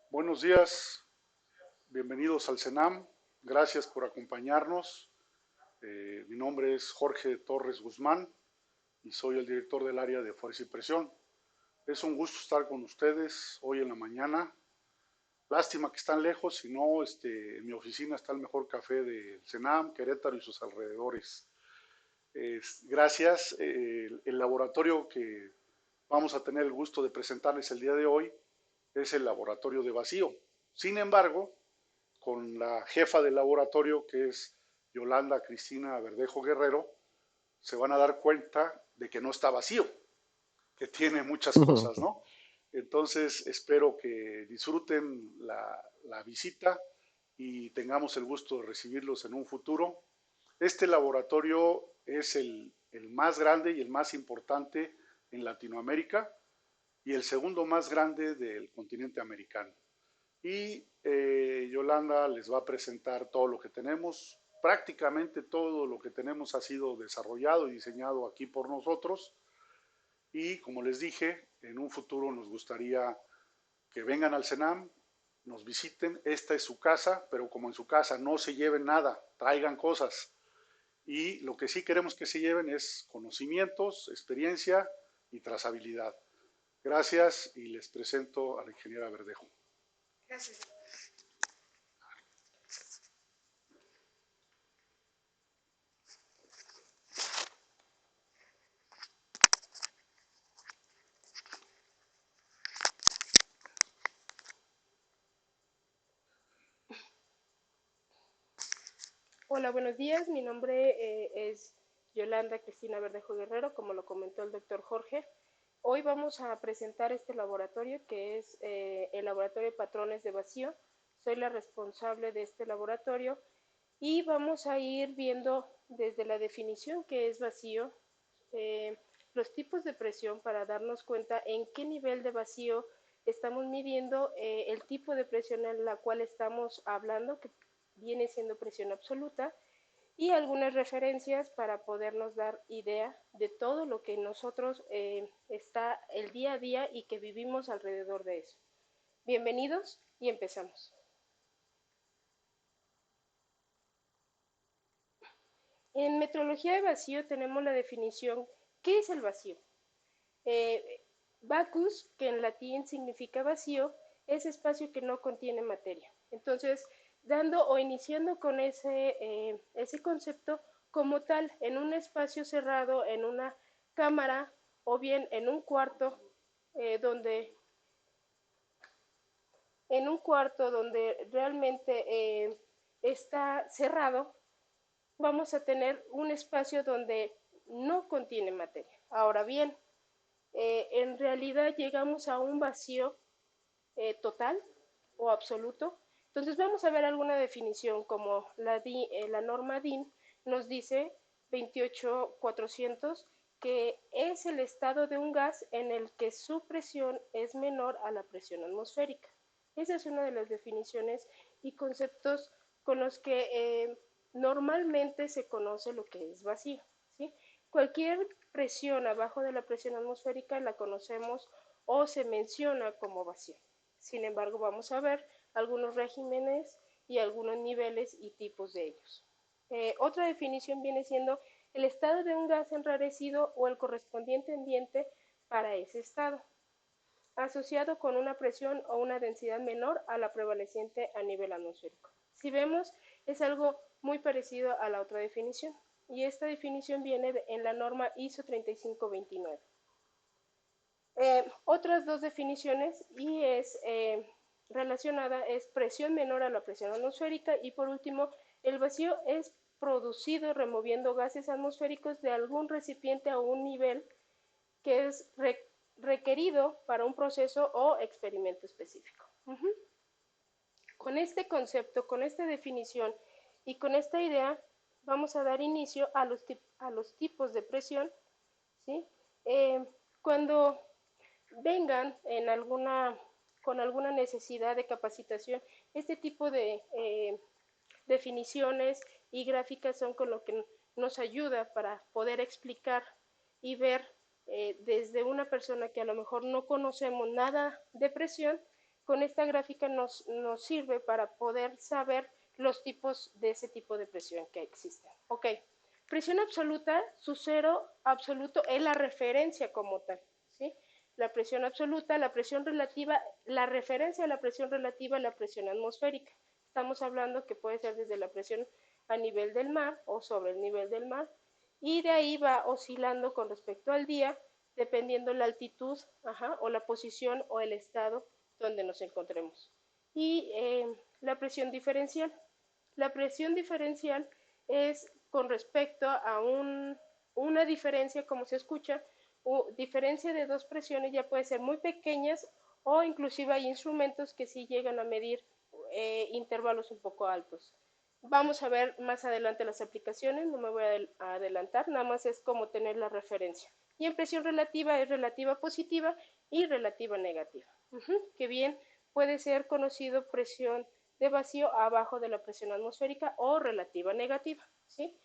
Buenos días, bienvenidos al CENAM, gracias por acompañarnos. Mi nombre es Jorge Torres Guzmán y soy el director del área de Fuerza y Presión. Es un gusto estar con ustedes hoy en la mañana. Lástima que están lejos, si no, en mi oficina está el mejor café del CENAM, Querétaro y sus alrededores. Gracias. El laboratorio que vamos a tener el gusto de presentarles el día de hoy es el laboratorio de vacío. Sin embargo, con la jefa del laboratorio, que es Yolanda Cristina Verdejo Guerrero, se van a dar cuenta de que no está vacío, que tiene muchas cosas, ¿no? Entonces, espero que disfruten la visita y tengamos el gusto de recibirlos en un futuro. Este laboratorio es el más grande y el más importante en Latinoamérica y el segundo más grande del continente americano. Y Yolanda les va a presentar todo lo que tenemos. Prácticamente todo lo que tenemos ha sido desarrollado y diseñado aquí por nosotros. Y como les dije, en un futuro nos gustaría que vengan al CENAM, nos visiten. Esta es su casa, pero como en su casa no se lleven nada, traigan cosas. Y lo que sí queremos que se lleven es conocimientos, experiencia y trazabilidad. Gracias y les presento a la ingeniera Verdejo. Gracias. Hola, buenos días. Mi nombre es Yolanda Cristina Verdejo Guerrero, como lo comentó el doctor Jorge. Hoy vamos a presentar este laboratorio que es el laboratorio de patrones de vacío. Soy la responsable de este laboratorio y vamos a ir viendo desde la definición que es vacío, los tipos de presión para darnos cuenta en qué nivel de vacío estamos midiendo, el tipo de presión en la cual estamos hablando, que viene siendo presión absoluta, y algunas referencias para podernos dar idea de todo lo que nosotros está el día a día y que vivimos alrededor de eso. Bienvenidos y empezamos. En metrología de vacío tenemos la definición. ¿Qué es el vacío? Vacus, que en latín significa vacío, es espacio que no contiene materia. Entonces, dando o iniciando con ese concepto como tal, en un espacio cerrado, en una cámara o bien en un cuarto donde realmente está cerrado, vamos a tener un espacio donde no contiene materia. Ahora bien, en realidad llegamos a un vacío total o absoluto. Entonces vamos a ver alguna definición como la norma DIN nos dice 28400 que es el estado de un gas en el que su presión es menor a la presión atmosférica. Esa es una de las definiciones y conceptos con los que normalmente se conoce lo que es vacío, ¿sí? Cualquier presión abajo de la presión atmosférica la conocemos o se menciona como vacío. Sin embargo, vamos a ver algunos regímenes y algunos niveles y tipos de ellos. Otra definición viene siendo el estado de un gas enrarecido o el correspondiente ambiente para ese estado, asociado con una presión o una densidad menor a la prevaleciente a nivel atmosférico. Si vemos, es algo muy parecido a la otra definición, y esta definición viene en la norma ISO 3529. Otras dos definiciones y es relacionada es presión menor a la presión atmosférica y por último el vacío es producido removiendo gases atmosféricos de algún recipiente a un nivel que es requerido para un proceso o experimento específico. Con este concepto, con esta definición y con esta idea vamos a dar inicio a los tipos de presión, ¿sí? Cuando vengan en alguna con alguna necesidad de capacitación, este tipo de definiciones y gráficas son con lo que nos ayuda para poder explicar y ver desde una persona que a lo mejor no conocemos nada de presión, con esta gráfica nos sirve para poder saber los tipos de ese tipo de presión que existen. Ok, presión absoluta, su cero absoluto es la referencia como tal, ¿sí? La presión absoluta, la presión relativa, la referencia a la presión relativa a la presión atmosférica. Estamos hablando que puede ser desde la presión a nivel del mar o sobre el nivel del mar, y de ahí va oscilando con respecto al día, dependiendo la altitud, o la posición o el estado donde nos encontremos. Y la presión diferencial. La presión diferencial es con respecto a una diferencia, como se escucha, diferencia de dos presiones ya puede ser muy pequeñas o inclusive hay instrumentos que sí llegan a medir intervalos un poco altos. Vamos a ver más adelante las aplicaciones, no me voy a adelantar, nada más es como tener la referencia. Y en presión relativa es relativa positiva y relativa negativa. Que bien puede ser conocido presión de vacío abajo de la presión atmosférica o relativa negativa, ¿sí?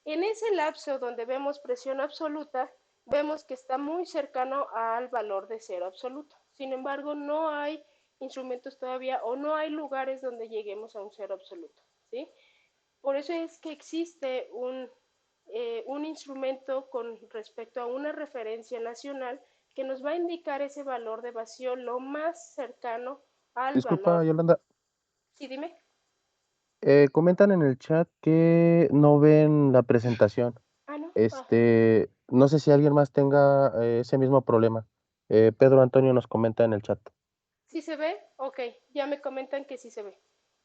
En ese lapso donde vemos presión absoluta, vemos que está muy cercano al valor de cero absoluto. Sin embargo, no hay instrumentos todavía o no hay lugares donde lleguemos a un cero absoluto, ¿sí? Por eso es que existe un instrumento con respecto a una referencia nacional que nos va a indicar ese valor de vacío lo más cercano al Disculpa, valor. Yolanda. Sí, dime. Comentan en el chat que no ven la presentación. Ah, no. No sé si alguien más tenga ese mismo problema. Pedro Antonio nos comenta en el chat. ¿Sí se ve? Ok, ya me comentan que sí se ve.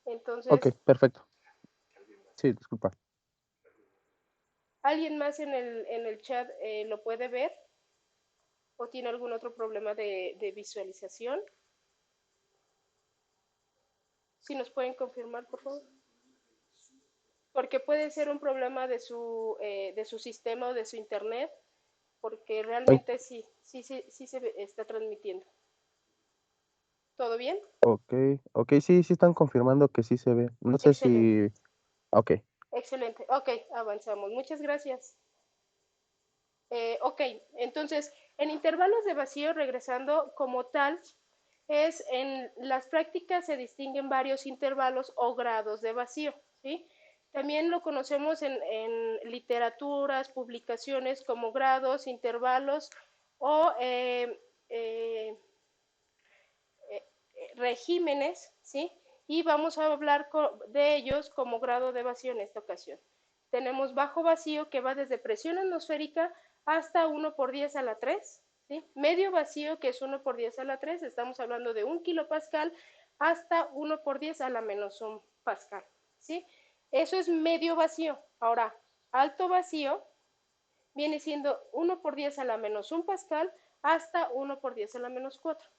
Ok, Entonces, perfecto. Sí, disculpa. ¿alguien más en el chat lo puede ver? ¿O tiene algún otro problema de visualización? Si nos pueden confirmar, por favor. Porque puede ser un problema de su sistema o de su internet, porque Ay, realmente sí se está transmitiendo. ¿Todo bien? ok, sí, sí están confirmando que sí se ve. No sé Excelente, si... Ok, excelente. Ok, avanzamos. Muchas gracias. Ok, entonces, en intervalos de vacío, regresando como tal, en las prácticas se distinguen varios intervalos o grados de vacío, ¿sí? También lo conocemos en literaturas, publicaciones como grados, intervalos o regímenes, ¿sí? Y vamos a hablar de ellos como grado de vacío en esta ocasión. Tenemos bajo vacío que va desde presión atmosférica hasta 1 por 10 a la 3, ¿sí? Medio vacío que es 1 por 10 a la 3, estamos hablando de 1 kilopascal hasta 1 por 10 a la menos 1 pascal, ¿sí? Eso es medio vacío. Ahora, alto vacío viene siendo 1 por 10 a la menos 1 pascal hasta 1 por 10 a la menos 4.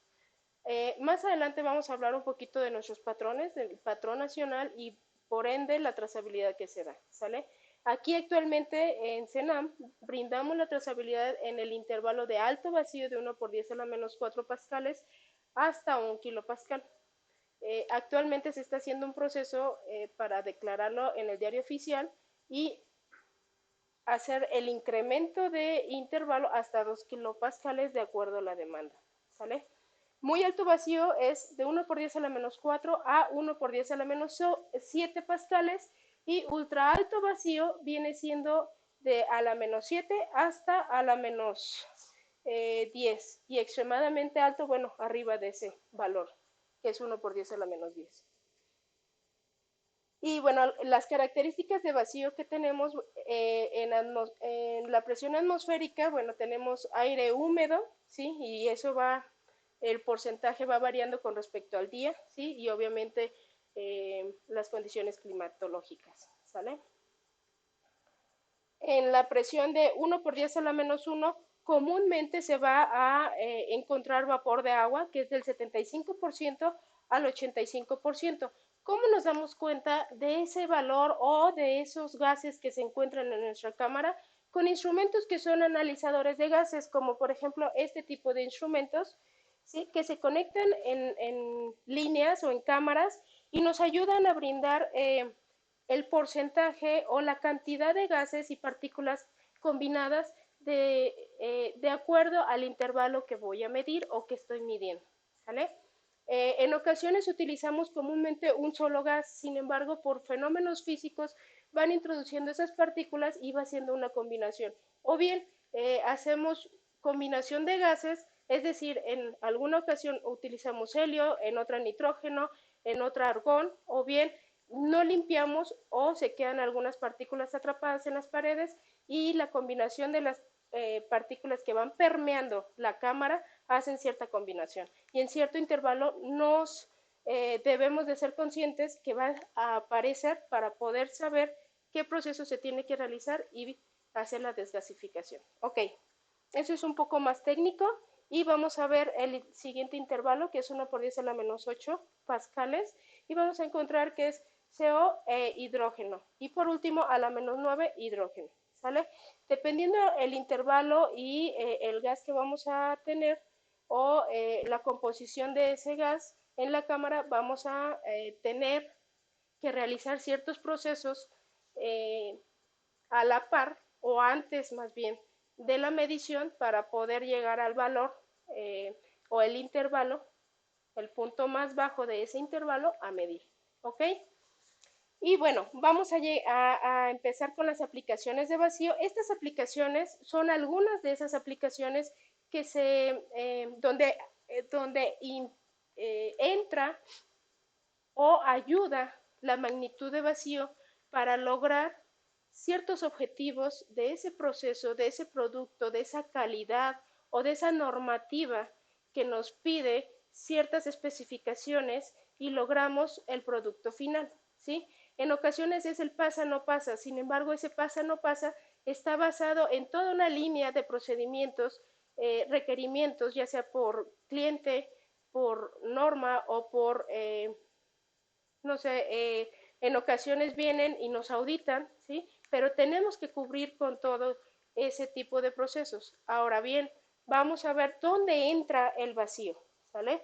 Más adelante vamos a hablar un poquito de nuestros patrones, del patrón nacional y por ende la trazabilidad que se da, ¿sale? Aquí actualmente en CENAM brindamos la trazabilidad en el intervalo de alto vacío de 1 por 10 a la menos 4 pascales hasta 1 kilopascal. Actualmente se está haciendo un proceso para declararlo en el diario oficial y hacer el incremento de intervalo hasta 2 kilopascales de acuerdo a la demanda, ¿sale? Muy alto vacío es de 1 por 10 a la menos 4 a 1 por 10 a la menos 7 pascales y ultra alto vacío viene siendo de a la menos 7 hasta a la menos 10 y extremadamente alto, bueno, arriba de ese valor, que es 1 por 10 a la menos 10. Y bueno, las características de vacío que tenemos en la presión atmosférica, bueno, tenemos aire húmedo, ¿sí? Y eso el porcentaje va variando con respecto al día, ¿sí? Y obviamente las condiciones climatológicas, ¿sale? En la presión de 1 por 10 a la menos 1, comúnmente se va a encontrar vapor de agua, que es del 75% al 85%. ¿Cómo nos damos cuenta de ese valor o de esos gases que se encuentran en nuestra cámara? Con instrumentos que son analizadores de gases, como por ejemplo este tipo de instrumentos, ¿sí? Que se conectan en líneas o en cámaras y nos ayudan a brindar el porcentaje o la cantidad de gases y partículas combinadas de acuerdo al intervalo que voy a medir o que estoy midiendo, ¿sale? En ocasiones utilizamos comúnmente un solo gas, sin embargo, por fenómenos físicos van introduciendo esas partículas y va haciendo una combinación. O bien hacemos combinación de gases, es decir, en alguna ocasión utilizamos helio, en otra nitrógeno, en otra argón, o bien no limpiamos o se quedan algunas partículas atrapadas en las paredes y la combinación de las partículas que van permeando la cámara hacen cierta combinación. Y en cierto intervalo nos debemos de ser conscientes que va a aparecer para poder saber qué proceso se tiene que realizar y hacer la desgasificación. Ok, eso es un poco más técnico y vamos a ver el siguiente intervalo que es 1 por 10 a la menos 8 pascales y vamos a encontrar que es CO e hidrógeno y por último a la menos 9 hidrógeno, ¿sale? Dependiendo el intervalo y el gas que vamos a tener o la composición de ese gas en la cámara vamos a tener que realizar ciertos procesos eh, a la par o antes más bien de la medición para poder llegar al valor o el intervalo, el punto más bajo de ese intervalo a medir. ¿Ok? Y bueno, vamos a empezar con las aplicaciones de vacío. Estas aplicaciones son algunas de esas aplicaciones que donde entra o ayuda la magnitud de vacío para lograr ciertos objetivos de ese proceso, de ese producto, de esa calidad o de esa normativa que nos pide ciertas especificaciones y logramos el producto final, ¿sí? En ocasiones es el pasa no pasa, sin embargo ese pasa no pasa está basado en toda una línea de procedimientos, requerimientos, ya sea por cliente, por norma o por no sé, en ocasiones vienen y nos auditan, ¿sí? Pero tenemos que cubrir con todo ese tipo de procesos. Ahora bien, vamos a ver dónde entra el vacío, ¿sale?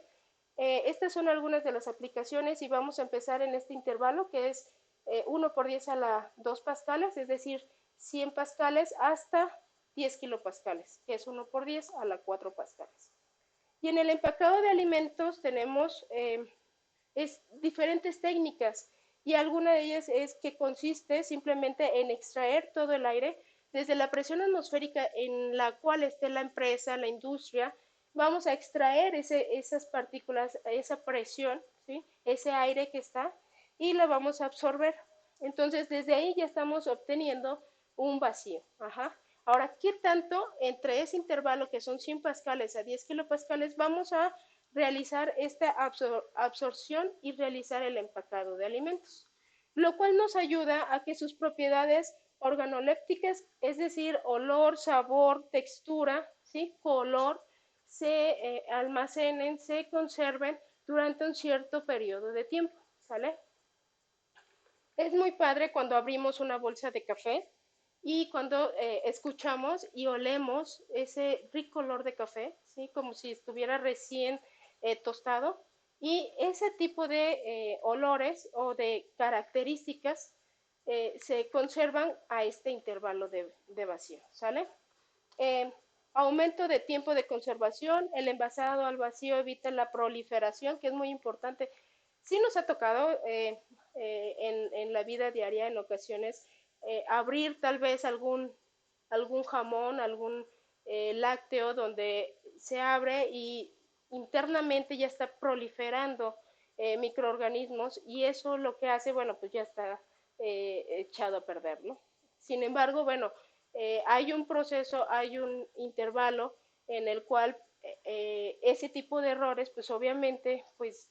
Estas son algunas de las aplicaciones y vamos a empezar en este intervalo que es 1 por 10 a la 2 pascales, es decir, 100 pascales hasta 10 kilopascales, que es 1 por 10 a la 4 pascales. Y en el empacado de alimentos tenemos diferentes técnicas y alguna de ellas es que consiste simplemente en extraer todo el aire desde la presión atmosférica en la cual esté la empresa, la industria, vamos a extraer esas partículas, esa presión, ¿sí? Ese aire que está y la vamos a absorber. Entonces desde ahí ya estamos obteniendo un vacío. Ajá. Ahora, ¿qué tanto entre ese intervalo que son 100 pascales a 10 kilopascales vamos a realizar esta absorción y realizar el empacado de alimentos, lo cual nos ayuda a que sus propiedades organolépticas, es decir, olor, sabor, textura, ¿sí? Color, se almacenen, se conserven durante un cierto periodo de tiempo, ¿sale? Es muy padre cuando abrimos una bolsa de café y cuando escuchamos y olemos ese rico olor de café, ¿sí? Como si estuviera recién tostado. Y ese tipo de olores o de características se conservan a este intervalo de vacío, ¿sale? Eh, Aumento de tiempo de conservación, el envasado al vacío evita la proliferación, que es muy importante. Sí nos ha tocado en la vida diaria en ocasiones abrir tal vez algún jamón, algún lácteo donde se abre y internamente ya está proliferando microorganismos y eso lo que hace, bueno, pues ya está echado a perder, ¿no? Sin embargo, bueno, hay un proceso, hay un intervalo en el cual ese tipo de errores, pues obviamente, pues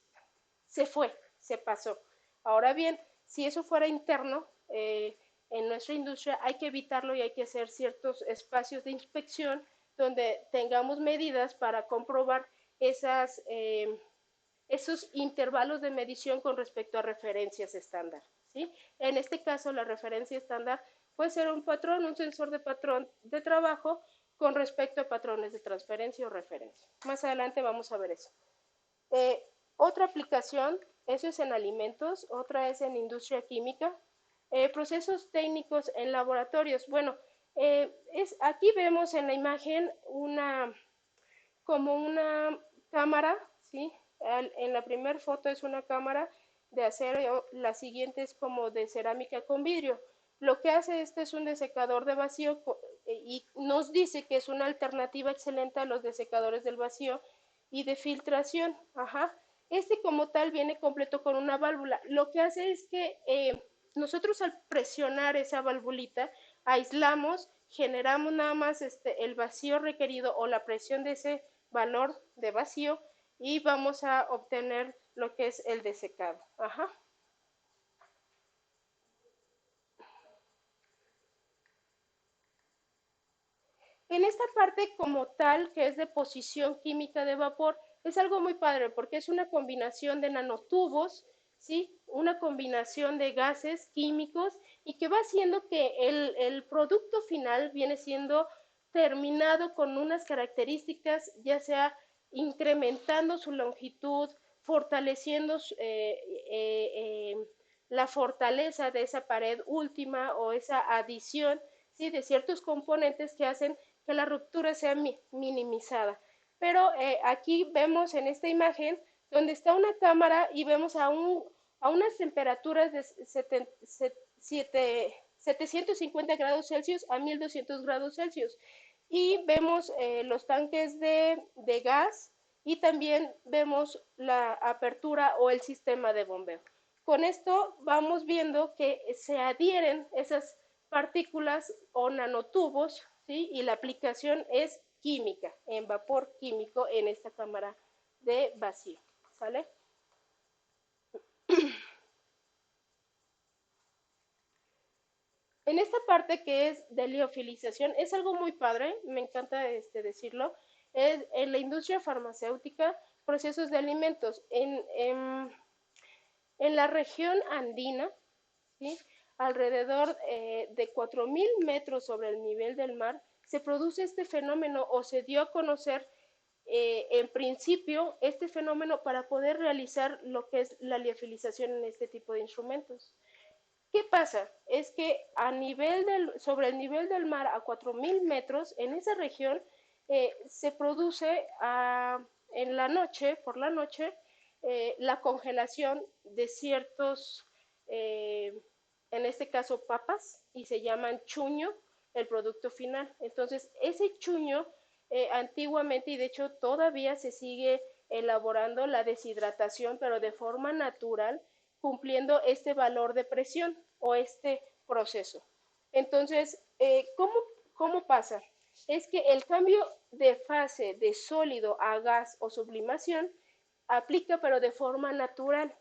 se fue, se pasó. Ahora bien, si eso fuera interno, en nuestra industria hay que evitarlo y hay que hacer ciertos espacios de inspección donde tengamos medidas para comprobar esos intervalos de medición con respecto a referencias estándar, ¿sí? En este caso, la referencia estándar puede ser un patrón, un sensor de patrón de trabajo con respecto a patrones de transferencia o referencia. Más adelante vamos a ver eso. Otra aplicación, eso es en alimentos, otra es en industria química. Procesos técnicos en laboratorios. Bueno, aquí vemos en la imagen como una cámara, ¿sí? En la primera foto es una cámara de acero, la siguiente es como de cerámica con vidrio. Lo que hace este es un desecador de vacío y nos dice que es una alternativa excelente a los desecadores del vacío y de filtración. Ajá. Este como tal viene completo con una válvula. Lo que hace es que nosotros al presionar esa valvulita aislamos, generamos nada más el vacío requerido o la presión de ese valor de vacío y vamos a obtener lo que es el desecado. Ajá. En esta parte como tal, que es de posición química de vapor, es algo muy padre porque es una combinación de nanotubos, ¿sí? Una combinación de gases químicos y que va haciendo que el producto final viene siendo terminado con unas características, ya sea incrementando su longitud, fortaleciendo la fortaleza de esa pared última o esa adición, ¿sí? De ciertos componentes que hacen que la ruptura sea minimizada. Pero aquí vemos en esta imagen donde está una cámara y vemos a unas temperaturas de 750 grados Celsius a 1200 grados Celsius. Y vemos los tanques de gas y también vemos la apertura o el sistema de bombeo. Con esto vamos viendo que se adhieren esas partículas o nanotubos, ¿sí? Y la aplicación es química, en vapor químico en esta cámara de vacío, ¿sale? En esta parte que es de liofilización, es algo muy padre, me encanta decirlo, es en la industria farmacéutica, procesos de alimentos. En la región andina, ¿sí? Alrededor de 4.000 metros sobre el nivel del mar, se produce este fenómeno o se dio a conocer en principio este fenómeno para poder realizar lo que es la liofilización en este tipo de instrumentos. ¿Qué pasa? Es que sobre el nivel del mar a 4.000 metros, en esa región se produce en la noche, por la noche, la congelación de ciertos, en este caso papas, y se llaman chuño, el producto final. Entonces, ese chuño antiguamente, y de hecho todavía se sigue elaborando la deshidratación, pero de forma natural, cumpliendo este valor de presión o este proceso. Entonces, ¿cómo pasa? Es que el cambio de fase de sólido a gas o sublimación aplica pero de forma natural.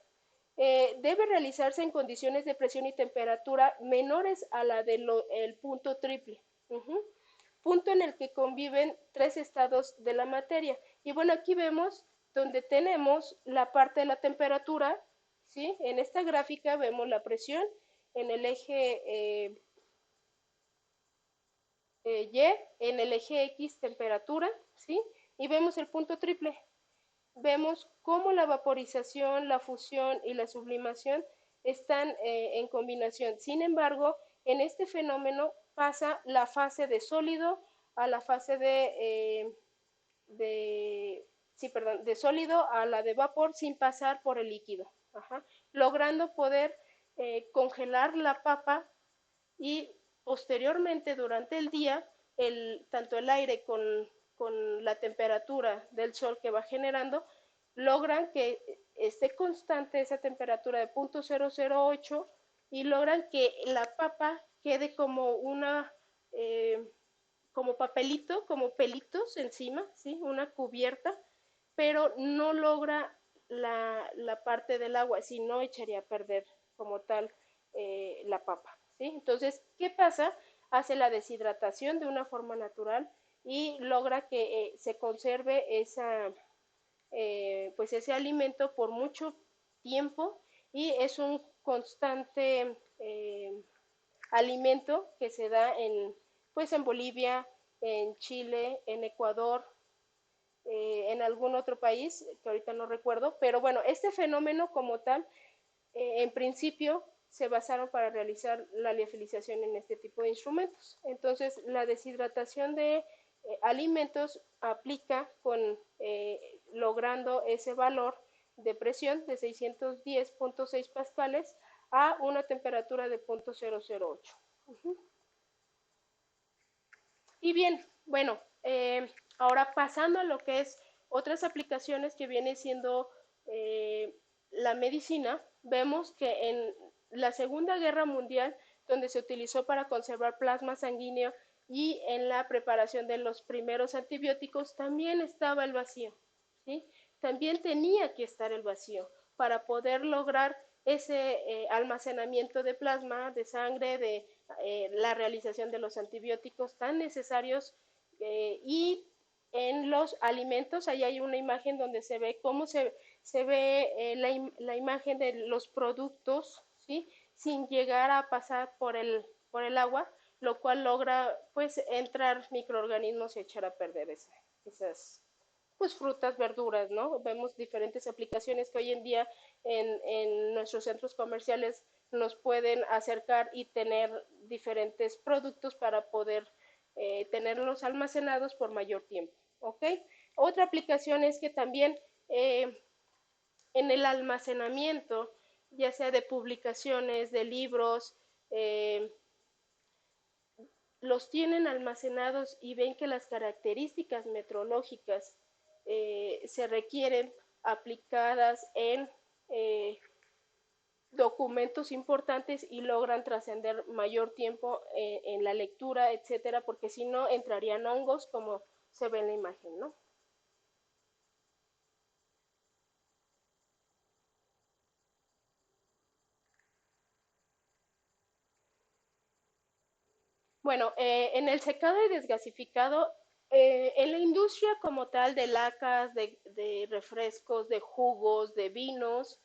Debe realizarse en condiciones de presión y temperatura menores a la del punto triple. Punto en el que conviven tres estados de la materia. Y bueno, aquí vemos donde tenemos la parte de la temperatura, ¿sí? En esta gráfica vemos la presión en el eje Y, en el eje X temperatura, ¿sí? Y vemos el punto triple. Vemos cómo la vaporización, la fusión y la sublimación están en combinación. Sin embargo, en este fenómeno pasa la fase de sólido a la fase de sólido a la de vapor sin pasar por el líquido. Ajá. Logrando poder congelar la papa y posteriormente durante el día tanto el aire con la temperatura del sol que va generando logran que esté constante esa temperatura de 0.008 y logran que la papa quede como como papelito, como pelitos encima, ¿sí? Una cubierta, pero no logra la parte del agua, si no echaría a perder como tal la papa, ¿sí? Entonces, ¿qué pasa? Hace la deshidratación de una forma natural y logra que se conserve pues ese alimento por mucho tiempo y es un constante alimento que se da pues en Bolivia, en Chile, en Ecuador, en algún otro país que ahorita no recuerdo, pero bueno, este fenómeno como tal, en principio se basaron para realizar la liofilización en este tipo de instrumentos. Entonces, la deshidratación de alimentos aplica con logrando ese valor de presión de 610.6 pascales a una temperatura de 0.008. Y bien, bueno, ahora pasando a lo que es otras aplicaciones que viene siendo la medicina, vemos que en la Segunda Guerra Mundial, donde se utilizó para conservar plasma sanguíneo y en la preparación de los primeros antibióticos, también estaba el vacío, ¿sí? También tenía que estar el vacío para poder lograr ese almacenamiento de plasma, de sangre, de la realización de los antibióticos tan necesarios y en los alimentos, ahí hay una imagen donde se ve cómo se ve la imagen de los productos, ¿sí? Sin llegar a pasar por el agua, lo cual logra pues entrar microorganismos y echar a perder esas pues frutas, verduras, ¿no? Vemos diferentes aplicaciones que hoy en día en nuestros centros comerciales nos pueden acercar y tener diferentes productos para poder tenerlos almacenados por mayor tiempo, ¿ok? Otra aplicación es que también en el almacenamiento, ya sea de publicaciones, de libros, los tienen almacenados y ven que las características meteorológicas se requieren aplicadas en documentos importantes y logran trascender mayor tiempo en la lectura, etcétera, porque si no entrarían hongos como se ve en la imagen, ¿no? Bueno, en el secado y desgasificado, en la industria como tal de lacas, de refrescos, de jugos, de vinos,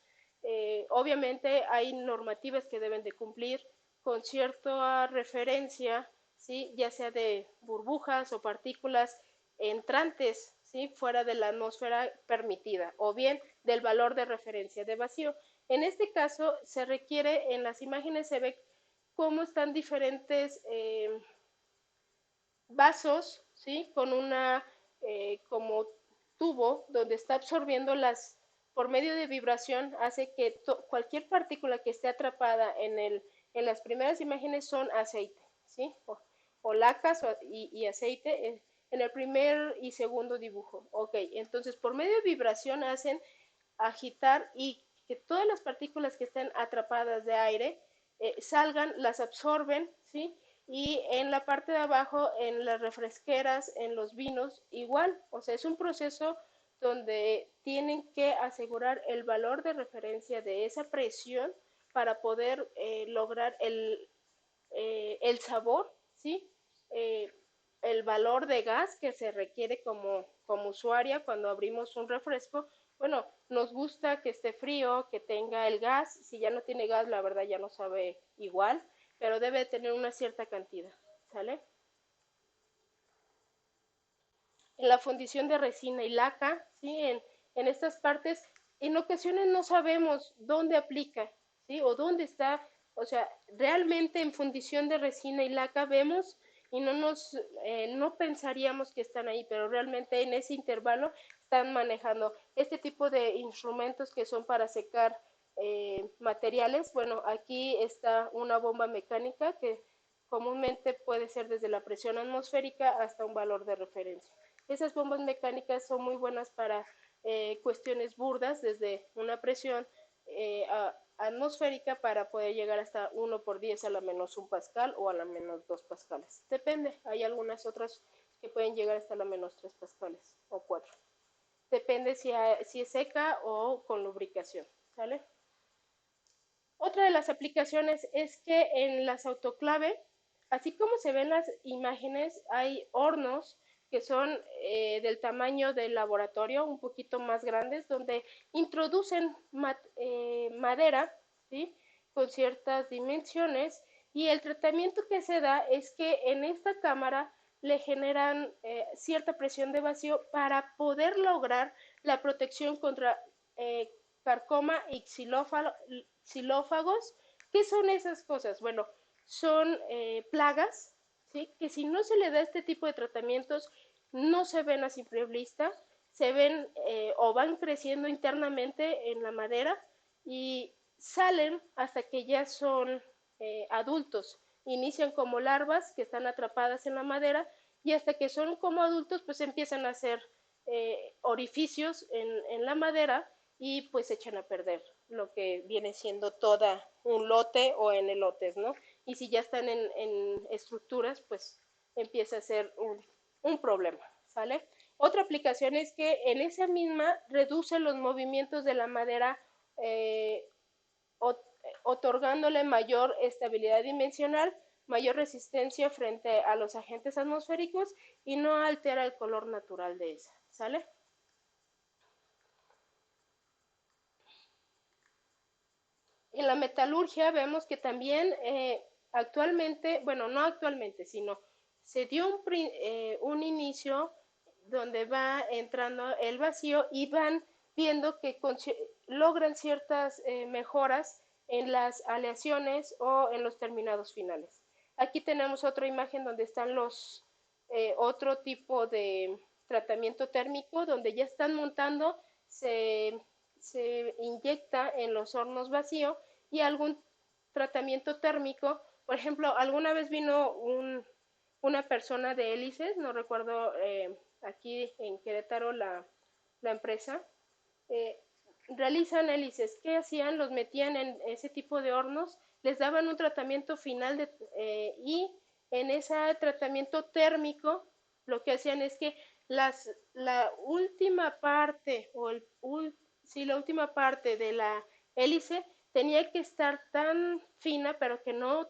obviamente hay normativas que deben de cumplir con cierta referencia, ¿sí? Ya sea de burbujas o partículas entrantes, ¿sí? Fuera de la atmósfera permitida, o bien del valor de referencia de vacío. En este caso, se requiere, en las imágenes se ve cómo están diferentes vasos, ¿sí? Con una como tubo donde está absorbiendo por medio de vibración, hace que cualquier partícula que esté atrapada en las primeras imágenes son aceite, ¿sí? O lacas y aceite en el primer y segundo dibujo. Ok, entonces por medio de vibración hacen agitar y que todas las partículas que estén atrapadas de aire salgan, las absorben, ¿sí? Y en la parte de abajo, en las refresqueras, en los vinos, igual, o sea, es un proceso donde tienen que asegurar el valor de referencia de esa presión para poder lograr el sabor, ¿sí? Eh, el valor de gas que se requiere como usuaria cuando abrimos un refresco. Bueno, nos gusta que esté frío, que tenga el gas. Si ya no tiene gas, la verdad ya no sabe igual, pero debe tener una cierta cantidad, ¿sale? En la fundición de resina y laca, ¿sí? En estas partes, en ocasiones no sabemos dónde aplica, ¿sí? O dónde está, o sea, realmente en fundición de resina y laca vemos y no pensaríamos que están ahí, pero realmente en ese intervalo están manejando este tipo de instrumentos que son para secar materiales. Bueno, aquí está una bomba mecánica que comúnmente puede ser desde la presión atmosférica hasta un valor de referencia. Esas bombas mecánicas son muy buenas para cuestiones burdas, desde una presión atmosférica para poder llegar hasta 1/10 a la menos 1 pascal o a la menos 2 pascales. Depende, hay algunas otras que pueden llegar hasta la menos 3 pascales o 4. Depende si es seca o con lubricación, ¿sale? Otra de las aplicaciones es que en las autoclave, así como se ven las imágenes, hay hornos que son del tamaño del laboratorio, un poquito más grandes, donde introducen madera, ¿sí? Con ciertas dimensiones, y el tratamiento que se da es que en esta cámara le generan cierta presión de vacío para poder lograr la protección contra carcoma y xilófagos. ¿Qué son esas cosas? Bueno, son plagas, ¿sí? Que si no se le da este tipo de tratamientos, no se ven a simple vista, se ven o van creciendo internamente en la madera y salen hasta que ya son adultos. Inician como larvas que están atrapadas en la madera y hasta que son como adultos pues empiezan a hacer orificios en la madera y pues se echan a perder lo que viene siendo toda un lote o en elotes, ¿no? Y si ya están en estructuras, pues empieza a ser un problema, ¿sale? Otra aplicación es que en esa misma reduce los movimientos de la madera, eh, otorgándole mayor estabilidad dimensional, mayor resistencia frente a los agentes atmosféricos y no altera el color natural de esa, ¿sale? En la metalurgia vemos que también actualmente, bueno, no actualmente, sino se dio un inicio donde va entrando el vacío y van viendo que logran ciertas mejoras en las aleaciones o en los terminados finales. Aquí tenemos otra imagen donde están los otro tipo de tratamiento térmico donde ya están montando, se inyecta en los hornos vacío y algún tratamiento térmico. Por ejemplo, alguna vez vino una persona de hélices, no recuerdo aquí en Querétaro la empresa, eh, realizan hélices. ¿Qué hacían? Los metían en ese tipo de hornos, les daban un tratamiento final y en ese tratamiento térmico lo que hacían es que la última parte sí, la última parte de la hélice tenía que estar tan fina pero que no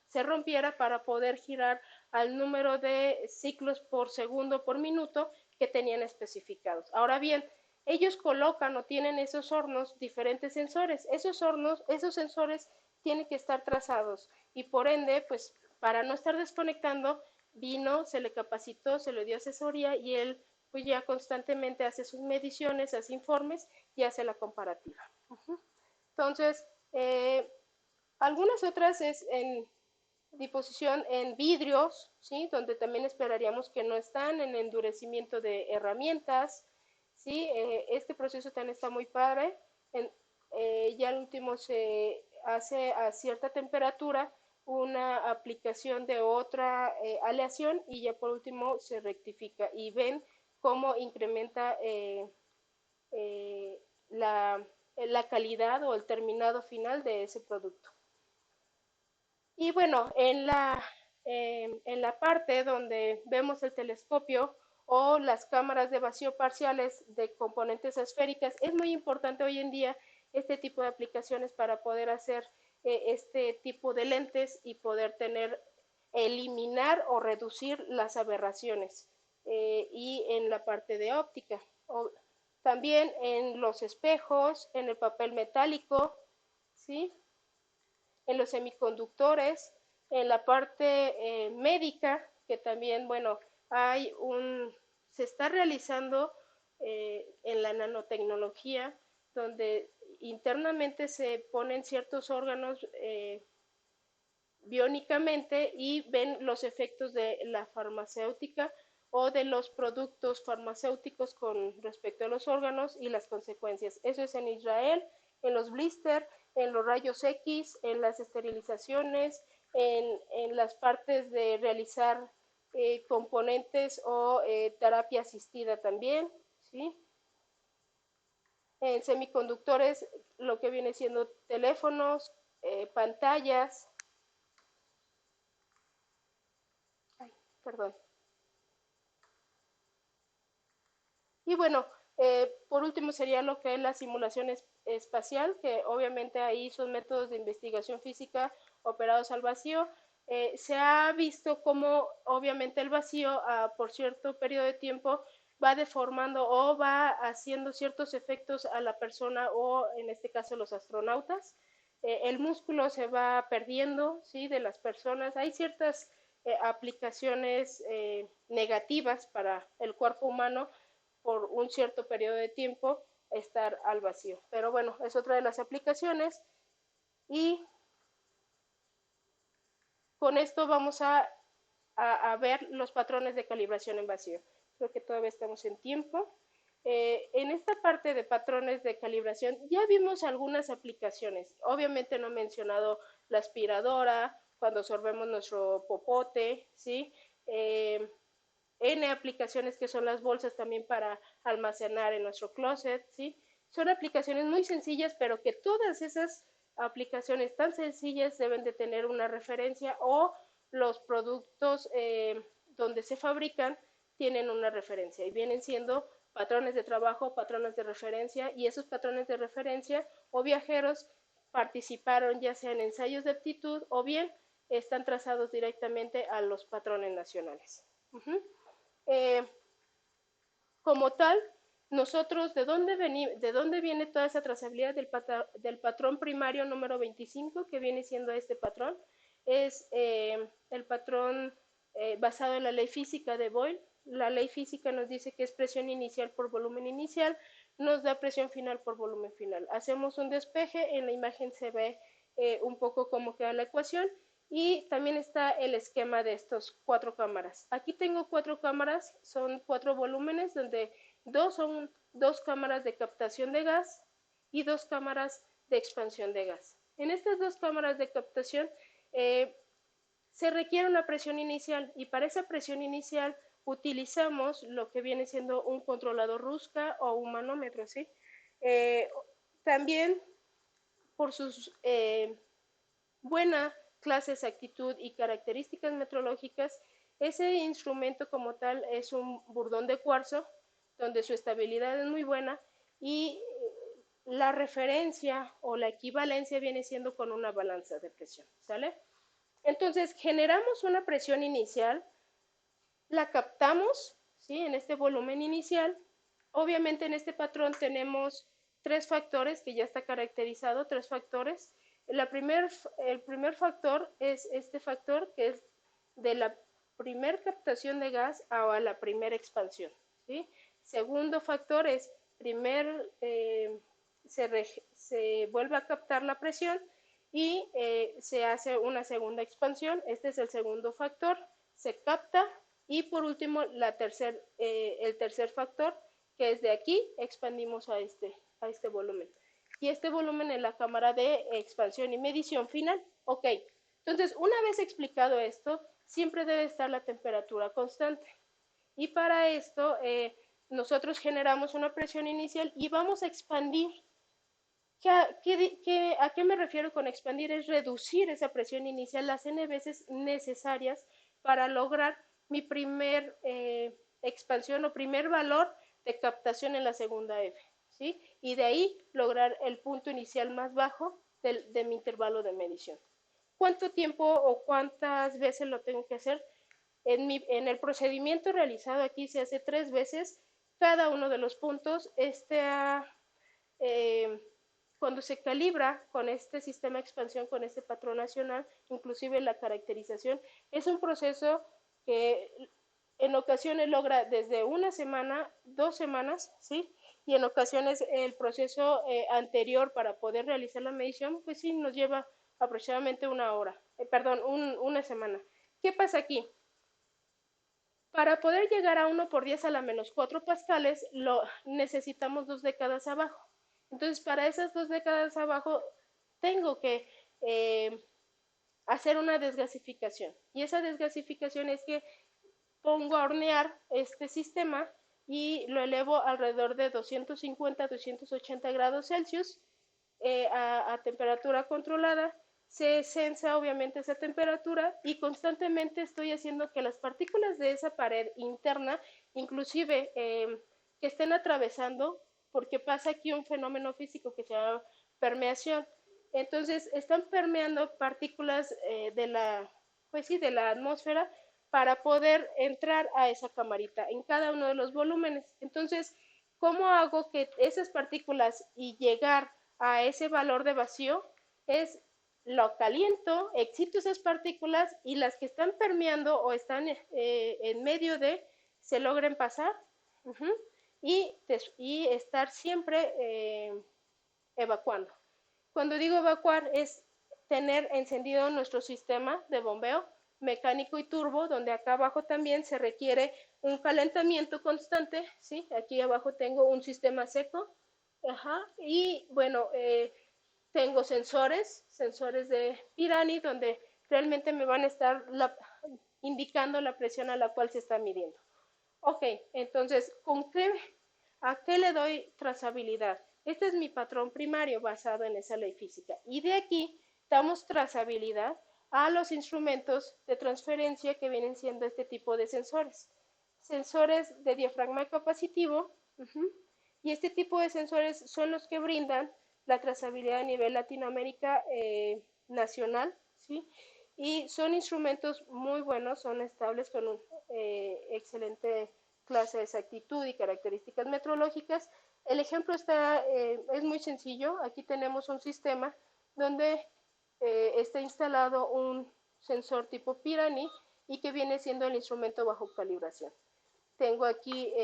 se rompiera para poder girar al número de ciclos por segundo por minuto que tenían especificados. Ahora bien, ellos colocan o tienen esos hornos diferentes sensores. Esos sensores tienen que estar trazados y por ende, pues para no estar desconectando, vino, se le capacitó, se le dio asesoría y él pues ya constantemente hace sus mediciones, hace informes y hace la comparativa. Entonces, algunas otras es en disposición en vidrios, ¿sí? Donde también esperaríamos que no están en endurecimiento de herramientas, ¿sí? Este proceso también está muy padre. Ya al último se hace a cierta temperatura una aplicación de otra aleación y ya por último se rectifica y ven cómo incrementa eh, la, la calidad o el terminado final de ese producto. Y bueno, en la parte donde vemos el telescopio o las cámaras de vacío parciales de componentes esféricas, es muy importante hoy en día este tipo de aplicaciones para poder hacer este tipo de lentes y poder eliminar o reducir las aberraciones. Y en la parte de óptica. También en los espejos, en el papel metálico, ¿sí? En los semiconductores, en la parte médica, que también, bueno, se está realizando en la nanotecnología, donde internamente se ponen ciertos órganos biónicamente y ven los efectos de la farmacéutica o de los productos farmacéuticos con respecto a los órganos y las consecuencias. Eso es en Israel, en los blister, en los rayos X, en las esterilizaciones, en las partes de realizar componentes o terapia asistida también, ¿sí? En semiconductores, lo que viene siendo teléfonos, pantallas, perdón. Y bueno, por último sería lo que es la simulación espacial, que obviamente ahí son métodos de investigación física operados al vacío. Se ha visto cómo obviamente el vacío por cierto periodo de tiempo va deformando o va haciendo ciertos efectos a la persona o en este caso los astronautas. El músculo se va perdiendo, ¿sí? De las personas. Hay ciertas aplicaciones negativas para el cuerpo humano por un cierto periodo de tiempo estar al vacío. Pero bueno, es otra de las aplicaciones y con esto vamos a ver los patrones de calibración en vacío. Creo que todavía estamos en tiempo. En esta parte de patrones de calibración ya vimos algunas aplicaciones. Obviamente no he mencionado la aspiradora, cuando sorbemos nuestro popote, ¿sí? N aplicaciones que son las bolsas también para almacenar en nuestro closet, ¿sí? Son aplicaciones muy sencillas, pero que todas esas aplicaciones tan sencillas deben de tener una referencia o los productos donde se fabrican tienen una referencia y vienen siendo patrones de trabajo, patrones de referencia, y esos patrones de referencia o viajeros participaron ya sea en ensayos de aptitud o bien están trazados directamente a los patrones nacionales. Como tal, nosotros, ¿de dónde viene toda esa trazabilidad del patrón primario número 25, que viene siendo este patrón? Es el patrón basado en la ley física de Boyle. La ley física nos dice que es presión inicial por volumen inicial, nos da presión final por volumen final. Hacemos un despeje, en la imagen se ve un poco cómo queda la ecuación, y también está el esquema de estos 4 cámaras. Aquí tengo 4 cámaras, son 4 volúmenes donde 2 son 2 cámaras de captación de gas y 2 cámaras de expansión de gas. En estas 2 cámaras de captación se requiere una presión inicial, y para esa presión inicial utilizamos lo que viene siendo un controlador Ruska o un manómetro, ¿sí? También por sus buena clase, exactitud y características metrológicas, ese instrumento como tal es un burdón de cuarzo, donde su estabilidad es muy buena y la referencia o la equivalencia viene siendo con una balanza de presión, ¿sale? Entonces, generamos una presión inicial, la captamos, ¿sí? En este volumen inicial. Obviamente en este patrón tenemos 3 factores que ya está caracterizado, 3 factores. El primer factor es este factor que es de la primer captación de gas a la primera expansión, ¿sí? Segundo factor es se vuelve a captar la presión y se hace una segunda expansión. Este es el segundo factor, se capta, y por último el tercer factor, que es de aquí, expandimos a este volumen. Y este volumen es la cámara de expansión y medición final. Ok, entonces una vez explicado esto, siempre debe estar la temperatura constante. Y para esto nosotros generamos una presión inicial y vamos a expandir. ¿A qué me refiero con expandir? Es reducir esa presión inicial las n veces necesarias para lograr mi primer expansión o primer valor de captación en la segunda F, ¿sí? Y de ahí lograr el punto inicial más bajo de mi intervalo de medición. ¿Cuánto tiempo o cuántas veces lo tengo que hacer? En el procedimiento realizado aquí se hace 3 veces cada uno de los puntos. Cuando se calibra con este sistema de expansión, con este patrón nacional, inclusive la caracterización, es un proceso que en ocasiones logra desde una semana, 2 semanas, ¿sí? Y en ocasiones el proceso anterior para poder realizar la medición, pues sí, nos lleva aproximadamente una semana. ¿Qué pasa aquí? Para poder llegar a 1 por 10 a la menos 4 pascales, necesitamos 2 décadas abajo. Entonces, para esas 2 décadas abajo, tengo que hacer una desgasificación. Y esa desgasificación es que pongo a hornear este sistema y lo elevo alrededor de 250 a 280 grados Celsius a temperatura controlada. Se sensa obviamente esa temperatura y constantemente estoy haciendo que las partículas de esa pared interna, inclusive que estén atravesando, porque pasa aquí un fenómeno físico que se llama permeación. Entonces están permeando partículas de la atmósfera para poder entrar a esa camarita en cada uno de los volúmenes. Entonces, ¿cómo hago que esas partículas y llegar a ese valor de vacío? Es lo caliento, excito esas partículas y las que están permeando o están en medio de, se logren pasar. Uh-huh, y estar siempre evacuando. Cuando digo evacuar es tener encendido nuestro sistema de bombeo mecánico y turbo, donde acá abajo también se requiere un calentamiento constante, ¿sí? Aquí abajo tengo un sistema seco, ajá, y bueno, tengo sensores de Pirani, donde realmente me van a estar indicando la presión a la cual se está midiendo. Ok, entonces, ¿a qué le doy trazabilidad? Este es mi patrón primario basado en esa ley física. Y de aquí damos trazabilidad a los instrumentos de transferencia que vienen siendo este tipo de sensores. Sensores de diafragma capacitivo, y este tipo de sensores son los que brindan la trazabilidad a nivel Latinoamérica nacional, ¿sí? Y son instrumentos muy buenos, son estables con un excelente clase de exactitud y características metrológicas. El ejemplo es muy sencillo. Aquí tenemos un sistema donde está instalado un sensor tipo Pirani y que viene siendo el instrumento bajo calibración. Tengo aquí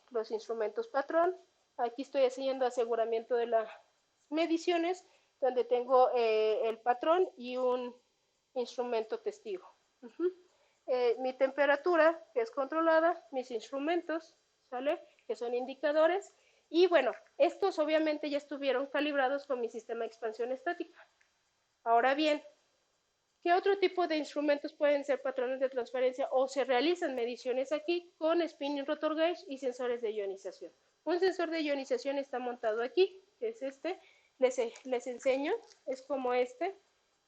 los instrumentos patrón. Aquí estoy haciendo aseguramiento de las mediciones, donde tengo el patrón y un instrumento testigo. Mi temperatura, que es controlada, mis instrumentos, ¿sale? Que son indicadores. Y bueno, estos obviamente ya estuvieron calibrados con mi sistema de expansión estática. Ahora bien, ¿qué otro tipo de instrumentos pueden ser patrones de transferencia o se realizan mediciones aquí con spinning rotor gauge y sensores de ionización? Un sensor de ionización está montado aquí, que es este. Les enseño, es como este.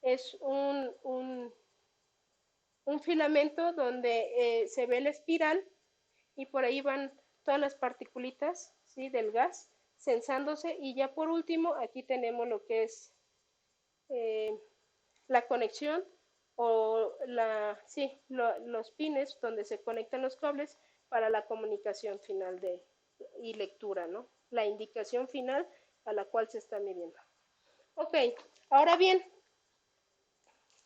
Es un filamento donde se ve la espiral y por ahí van todas las particulitas, ¿sí?, del gas sensándose. Y ya por último, aquí tenemos lo que es la conexión o los pines donde se conectan los cables para la comunicación final y lectura, ¿no? La indicación final a la cual se está midiendo. Ok, ahora bien,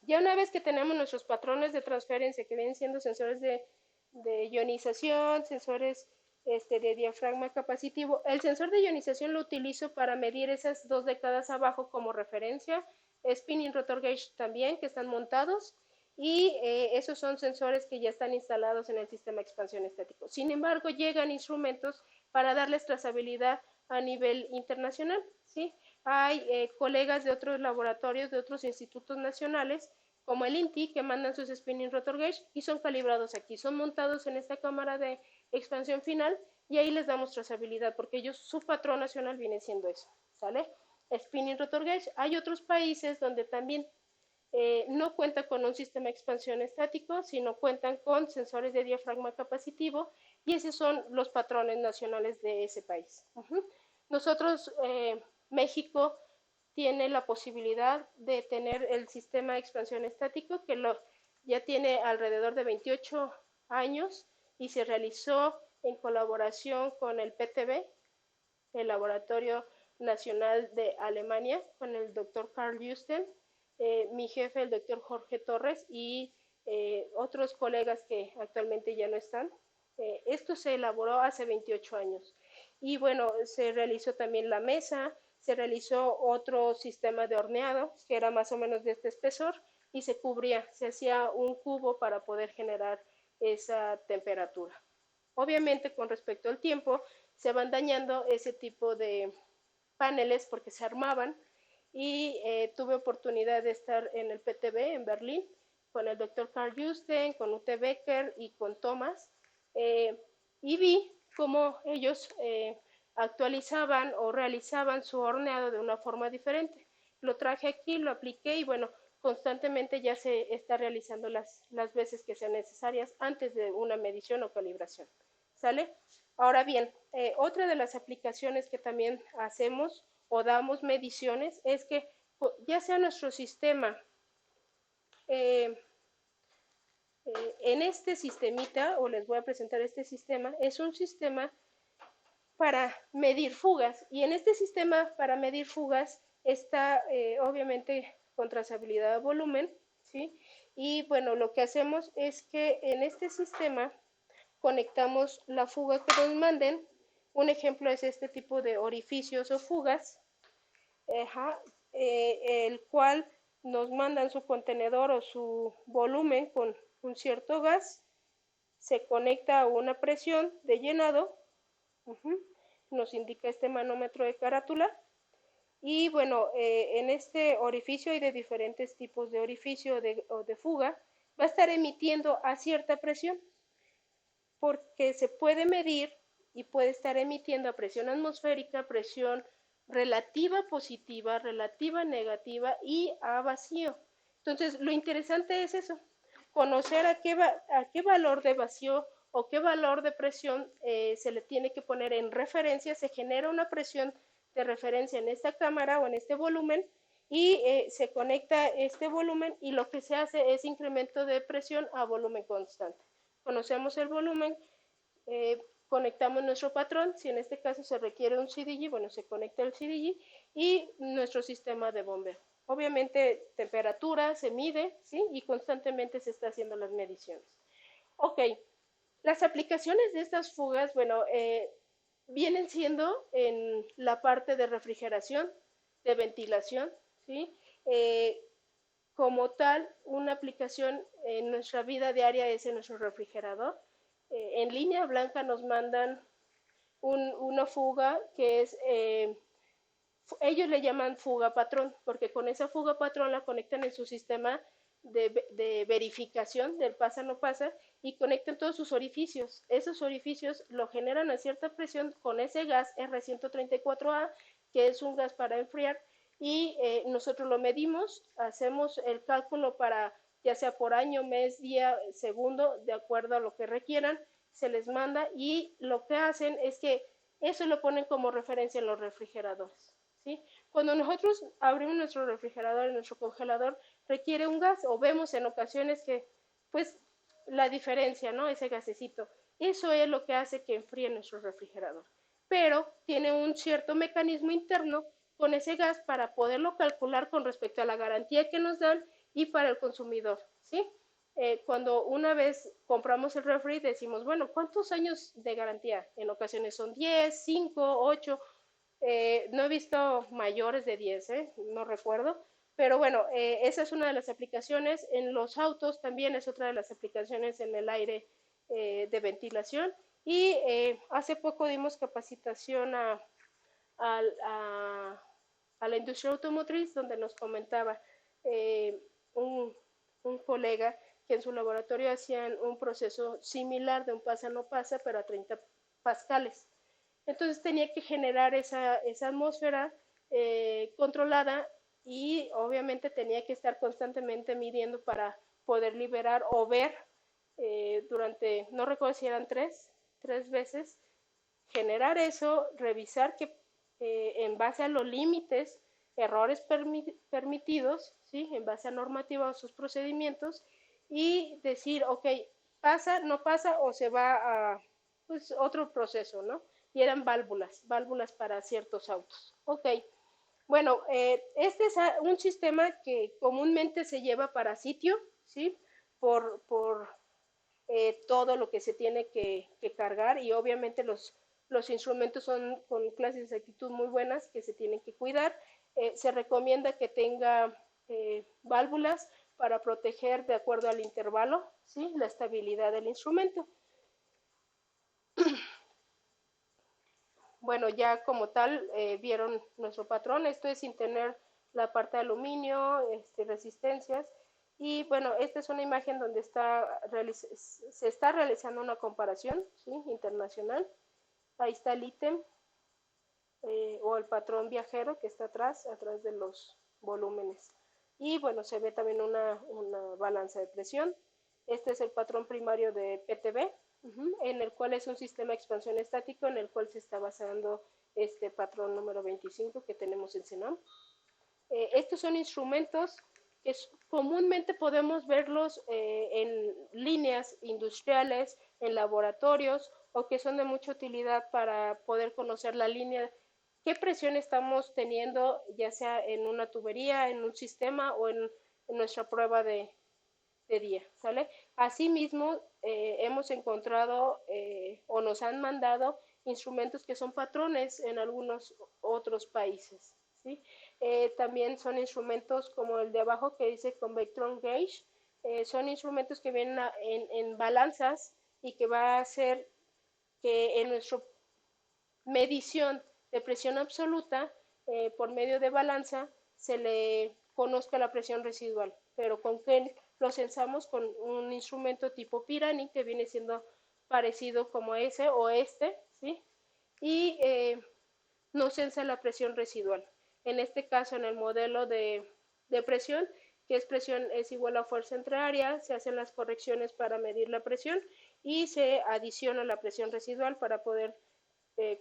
ya una vez que tenemos nuestros patrones de transferencia, que vienen siendo sensores de ionización, sensores de diafragma capacitivo, el sensor de ionización lo utilizo para medir esas 2 décadas abajo como referencia, spinning rotor gauge también, que están montados, y esos son sensores que ya están instalados en el sistema de expansión estático. Sin embargo, llegan instrumentos para darles trazabilidad a nivel internacional, ¿sí? Hay colegas de otros laboratorios, de otros institutos nacionales, como el INTI, que mandan sus spinning rotor gauge y son calibrados aquí, son montados en esta cámara de expansión final y ahí les damos trazabilidad porque ellos, su patrón nacional viene siendo eso, ¿sale? Spinning rotor gauge. Hay otros países donde también no cuentan con un sistema de expansión estático, sino cuentan con sensores de diafragma capacitivo y esos son los patrones nacionales de ese país. Nosotros, México, tiene la posibilidad de tener el sistema de expansión estático que ya tiene alrededor de 28 años y se realizó en colaboración con el PTB, el Laboratorio Nacional de Alemania, con el doctor Carl Justen, mi jefe, el doctor Jorge Torres, y otros colegas que actualmente ya no están. Esto se elaboró hace 28 años. Y bueno, se realizó también la mesa, se realizó otro sistema de horneado, que era más o menos de este espesor, y se cubría, se hacía un cubo para poder generar esa temperatura. Obviamente, con respecto al tiempo, se van dañando ese tipo de paneles porque se armaban y tuve oportunidad de estar en el PTB en Berlín con el doctor Carl Justen, con Ute Becker y con Thomas, y vi cómo ellos actualizaban o realizaban su horneado de una forma diferente. Lo traje aquí, lo apliqué y bueno, constantemente ya se está realizando las veces que sean necesarias antes de una medición o calibración. ¿Sale? Ahora bien, otra de las aplicaciones que también hacemos o damos mediciones es que ya sea nuestro sistema, en este sistemita, o les voy a presentar este sistema, es un sistema para medir fugas y en este sistema para medir fugas está obviamente con trazabilidad a volumen, ¿sí? Y bueno, lo que hacemos es que en este sistema conectamos la fuga que nos manden. Un ejemplo es este tipo de orificios o fugas, el cual nos mandan su contenedor o su volumen con un cierto gas, se conecta a una presión de llenado, nos indica este manómetro de carátula, y bueno, en este orificio hay de diferentes tipos de orificio o de fuga, va a estar emitiendo a cierta presión, porque se puede medir y puede estar emitiendo a presión atmosférica, presión relativa positiva, relativa negativa y a vacío. Entonces, lo interesante es eso, conocer a qué valor de vacío o qué valor de presión se le tiene que poner en referencia, se genera una presión de referencia en esta cámara o en este volumen y se conecta este volumen y lo que se hace es incremento de presión a volumen constante. Conocemos el volumen, conectamos nuestro patrón, si en este caso se requiere un CDG, bueno, se conecta el CDG y nuestro sistema de bombeo. Obviamente temperatura se mide, ¿sí? Y constantemente se está haciendo las mediciones. Ok, las aplicaciones de estas fugas, bueno, vienen siendo en la parte de refrigeración, de ventilación, ¿sí? Como tal, una aplicación en nuestra vida diaria es en nuestro refrigerador. En línea blanca nos mandan una fuga que es, ellos le llaman fuga patrón, porque con esa fuga patrón la conectan en su sistema de verificación del pasa no pasa y conectan todos sus orificios. Esos orificios lo generan a cierta presión con ese gas R134A, que es un gas para enfriar, y nosotros lo medimos, hacemos el cálculo para ya sea por año, mes, día, segundo, de acuerdo a lo que requieran, se les manda y lo que hacen es que eso lo ponen como referencia en los refrigeradores, ¿sí? Cuando nosotros abrimos nuestro refrigerador, nuestro congelador requiere un gas o vemos en ocasiones que pues la diferencia, ¿no? Ese gasecito. Eso es lo que hace que enfríe nuestro refrigerador. Pero tiene un cierto mecanismo interno con ese gas para poderlo calcular con respecto a la garantía que nos dan y para el consumidor, ¿sí? Cuando una vez compramos el refri decimos, bueno, ¿cuántos años de garantía? En ocasiones son 10, 5, 8, no he visto mayores de 10, no recuerdo, pero bueno, esa es una de las aplicaciones. En los autos también es otra de las aplicaciones en el aire de ventilación. Y hace poco dimos capacitación a la industria automotriz, donde nos comentaba un, un colega que en su laboratorio hacían un proceso similar de un pasa no pasa, pero a 30 pascales. Entonces tenía que generar esa atmósfera controlada y obviamente tenía que estar constantemente midiendo para poder liberar o ver durante, no recuerdo si eran tres veces, generar eso, revisar que en base a los límites, errores permitidos, ¿sí? En base a normativa o sus procedimientos, y decir, ok, pasa, no pasa o se va a pues, otro proceso, ¿no? Y eran válvulas para ciertos autos. Ok, bueno, este es un sistema que comúnmente se lleva para sitio, ¿sí? Por todo lo que se tiene que cargar y obviamente los instrumentos son con clases de exactitud muy buenas que se tienen que cuidar. Se recomienda que tenga válvulas para proteger de acuerdo al intervalo, ¿sí? La estabilidad del instrumento. Bueno, ya como tal vieron nuestro patrón, esto es sin tener la parte de aluminio, resistencias, y bueno, esta es una imagen donde se está realizando una comparación, ¿sí? Internacional. Ahí está el ítem o el patrón viajero que está atrás de los volúmenes. Y bueno, se ve también una balanza de presión. Este es el patrón primario de PTB, en el cual es un sistema de expansión estático en el cual se está basando este patrón número 25 que tenemos en CENAM. Estos son instrumentos que comúnmente podemos verlos en líneas industriales, en laboratorios, o que son de mucha utilidad para poder conocer la línea qué presión estamos teniendo, ya sea en una tubería, en un sistema o en nuestra prueba de día, ¿sale? Asimismo, hemos encontrado o nos han mandado instrumentos que son patrones en algunos otros países, ¿sí? También son instrumentos como el de abajo que dice Convectron Gauge, son instrumentos que vienen en balanzas y que va a hacer que en nuestra medición de presión absoluta, por medio de balanza, se le conozca la presión residual, pero con que lo censamos con un instrumento tipo Pirani, que viene siendo parecido como ese o este, ¿sí? Y nos censa la presión residual. En este caso, en el modelo de presión, que es presión es igual a fuerza entre área, se hacen las correcciones para medir la presión y se adiciona la presión residual para poder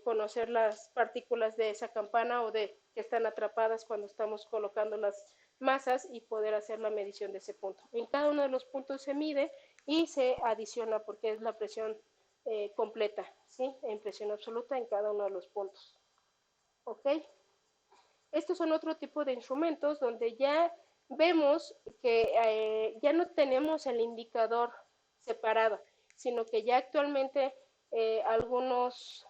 conocer las partículas de esa campana o de que están atrapadas cuando estamos colocando las masas y poder hacer la medición de ese punto. En cada uno de los puntos se mide y se adiciona porque es la presión completa, ¿sí? En presión absoluta en cada uno de los puntos. ¿Ok? Estos son otro tipo de instrumentos donde ya vemos que ya no tenemos el indicador separado, sino que ya actualmente algunos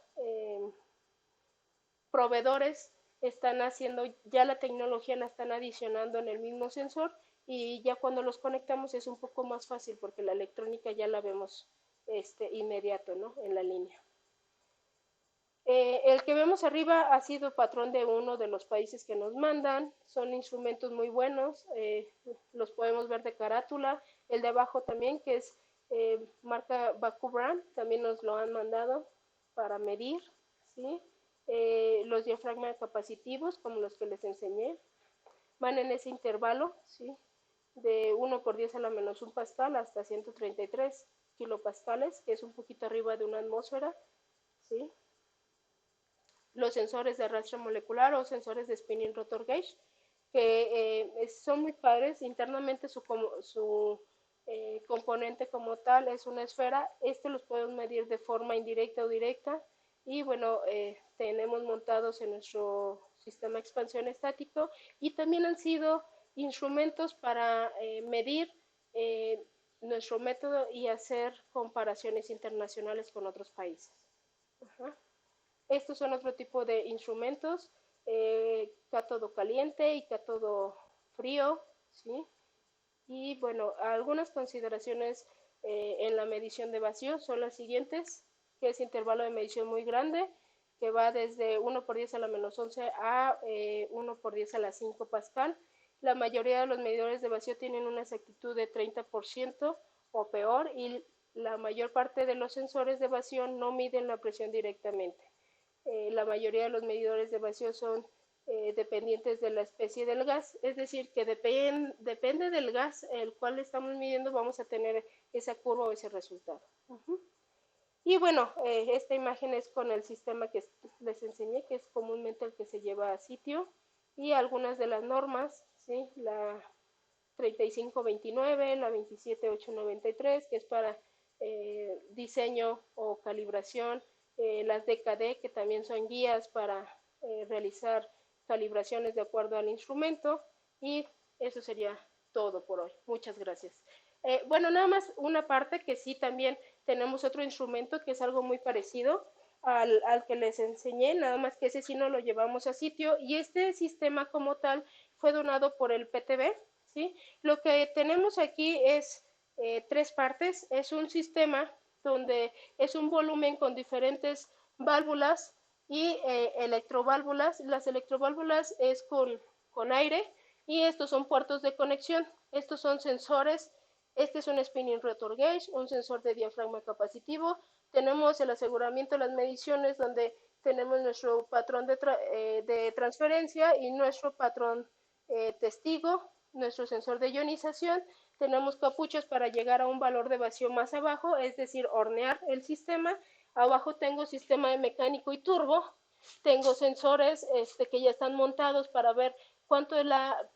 proveedores están haciendo, ya la tecnología la están adicionando en el mismo sensor y ya cuando los conectamos es un poco más fácil porque la electrónica ya la vemos inmediato, ¿no? En la línea. El que vemos arriba ha sido patrón de uno de los países que nos mandan, son instrumentos muy buenos, los podemos ver de carátula, el de abajo también que es marca Baku Brand, también nos lo han mandado para medir, ¿sí? Los diafragmas capacitivos, como los que les enseñé, van en ese intervalo, ¿sí? De 1 por 10 a la menos 1 pascal hasta 133 kilopascales, que es un poquito arriba de una atmósfera, ¿sí? Los sensores de arrastre molecular o sensores de spinning rotor gauge, que son muy padres. Internamente su componente como tal es una esfera. Los podemos medir de forma indirecta o directa. Y bueno, tenemos montados en nuestro sistema de expansión estático y también han sido instrumentos para medir nuestro método y hacer comparaciones internacionales con otros países. Ajá. Estos son otro tipo de instrumentos, cátodo caliente y cátodo frío, ¿sí? Y bueno, algunas consideraciones en la medición de vacío son las siguientes, que es intervalo de medición muy grande, que va desde 1 por 10 a la menos 11 a 1 por 10 a la 5 pascal. La mayoría de los medidores de vacío tienen una exactitud de 30% o peor y la mayor parte de los sensores de vacío no miden la presión directamente. La mayoría de los medidores de vacío son dependientes de la especie del gas, es decir, que depende del gas el cual estamos midiendo, vamos a tener esa curva o ese resultado. Y bueno, esta imagen es con el sistema que les enseñé, que es comúnmente el que se lleva a sitio, y algunas de las normas, ¿sí? La 3529, la 27893, que es para diseño o calibración, las DKD, que también son guías para realizar calibraciones de acuerdo al instrumento, y eso sería todo por hoy. Muchas gracias. Bueno, nada más una parte que sí también tenemos otro instrumento que es algo muy parecido al que les enseñé, nada más que ese sí no lo llevamos a sitio, y este sistema como tal fue donado por el PTB, ¿sí? Lo que tenemos aquí es 3 partes, es un sistema donde es un volumen con diferentes válvulas y electroválvulas. Las electroválvulas es con aire y estos son puertos de conexión. Estos son sensores. Este es un spinning rotor gauge, un sensor de diafragma capacitivo. Tenemos el aseguramiento de las mediciones donde tenemos nuestro patrón de transferencia y nuestro patrón testigo, nuestro sensor de ionización. Tenemos capuchas para llegar a un valor de vacío más abajo, es decir, hornear el sistema. Abajo tengo sistema de mecánico y turbo. Tengo sensores que ya están montados para ver cuánto es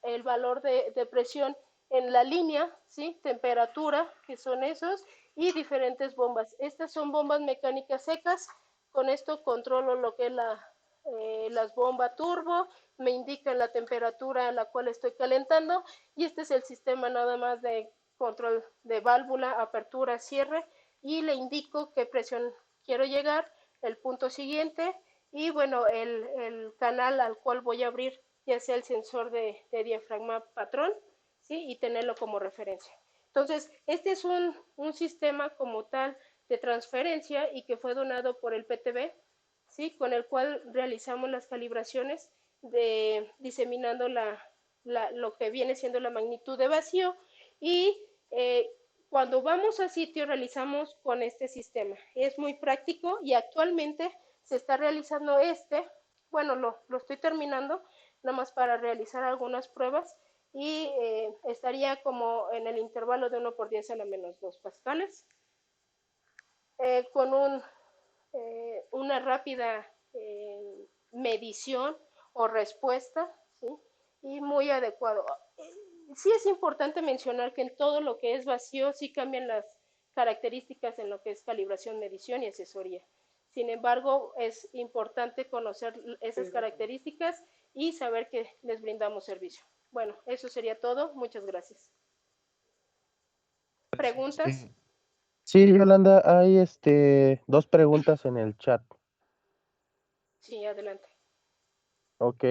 el valor de presión en la línea, ¿sí? Temperatura, que son esos, y diferentes bombas. Estas son bombas mecánicas secas. Con esto controlo lo que es las bombas turbo, me indican la temperatura a la cual estoy calentando y este es el sistema nada más de control de válvula, apertura, cierre y le indico qué presión quiero llegar, el punto siguiente y bueno, el canal al cual voy a abrir ya sea el sensor de diafragma patrón, ¿sí? Y tenerlo como referencia. Entonces, este es un sistema como tal de transferencia y que fue donado por el PTB, ¿sí? Con el cual realizamos las calibraciones diseminando lo que viene siendo la magnitud de vacío y cuando vamos a sitio realizamos con este sistema. Es muy práctico y actualmente se está realizando bueno, lo estoy terminando, nada más para realizar algunas pruebas y estaría como en el intervalo de 1 por 10 a la menos 2 pascales, con una rápida medición o respuesta, ¿sí? Y muy adecuado. Sí es importante mencionar que en todo lo que es vacío sí cambian las características en lo que es calibración, medición y asesoría. Sin embargo, es importante conocer esas características y saber que les brindamos servicio. Bueno, eso sería todo. Muchas gracias. ¿Preguntas? Sí, Yolanda, hay dos preguntas en el chat. Sí, adelante. Ok,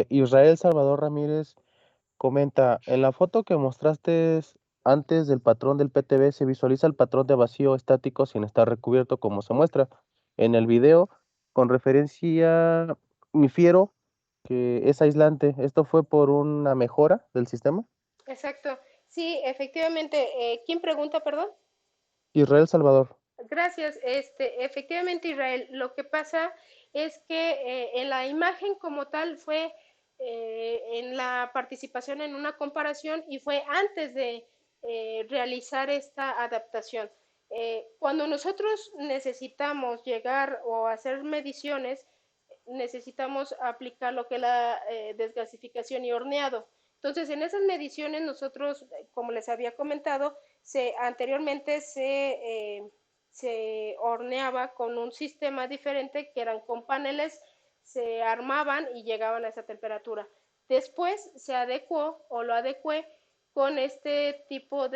Israel Salvador Ramírez comenta, en la foto que mostraste antes del patrón del PTB se visualiza el patrón de vacío estático sin estar recubierto como se muestra en el video. Con referencia, me fiero que es aislante. ¿Esto fue por una mejora del sistema? Exacto. Sí, efectivamente. ¿Quién pregunta, perdón? Israel Salvador. Gracias. Efectivamente, Israel, lo que pasa es que en la imagen como tal fue en la participación en una comparación y fue antes de realizar esta adaptación. Cuando nosotros necesitamos llegar o hacer mediciones, necesitamos aplicar lo que es la desgasificación y horneado. Entonces, en esas mediciones nosotros, como les había comentado, anteriormente se horneaba con un sistema diferente que eran con paneles, se armaban y llegaban a esa temperatura. Después se adecuó o lo adecué con este tipo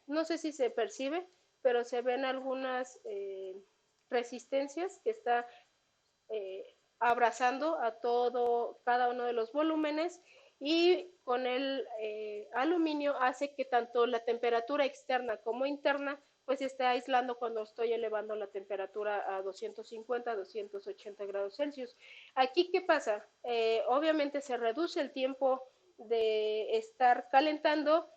no sé si se percibe, pero se ven algunas resistencias que está abrazando a cada uno de los volúmenes y con el aluminio hace que tanto la temperatura externa como interna pues esté aislando cuando estoy elevando la temperatura a 250, 280 grados Celsius. Aquí, ¿qué pasa? Obviamente se reduce el tiempo de estar calentando,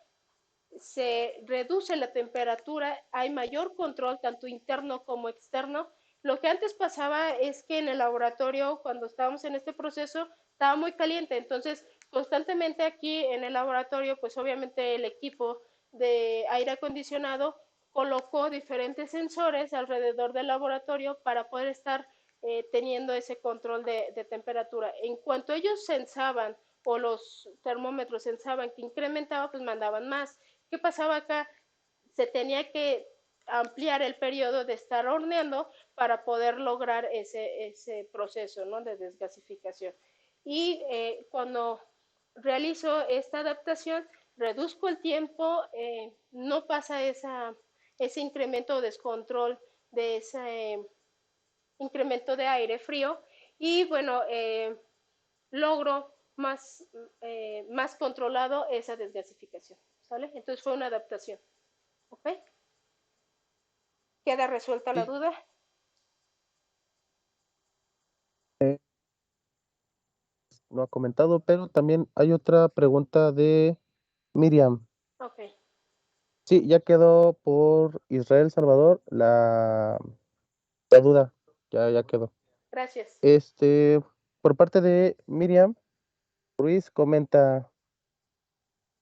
se reduce la temperatura, hay mayor control tanto interno como externo. Lo que antes pasaba es que en el laboratorio, cuando estábamos en este proceso, estaba muy caliente, entonces constantemente aquí en el laboratorio, pues obviamente el equipo de aire acondicionado colocó diferentes sensores alrededor del laboratorio para poder estar teniendo ese control de temperatura. En cuanto ellos sensaban o los termómetros sensaban que incrementaba, pues mandaban más. ¿Qué pasaba acá? Se tenía que ampliar el periodo de estar horneando para poder lograr ese proceso, ¿no?, de desgasificación. Y cuando realizo esta adaptación, reduzco el tiempo, no pasa ese incremento o descontrol de ese incremento de aire frío y bueno, logro más controlado esa desgasificación, ¿sale? Entonces fue una adaptación, ¿ok? ¿Queda resuelta la Sí. duda? No ha comentado, pero también hay otra pregunta de Miriam. Ok, Sí, ya quedó por Israel Salvador la duda, ya quedó. gracias. Por parte de Miriam Ruiz comenta,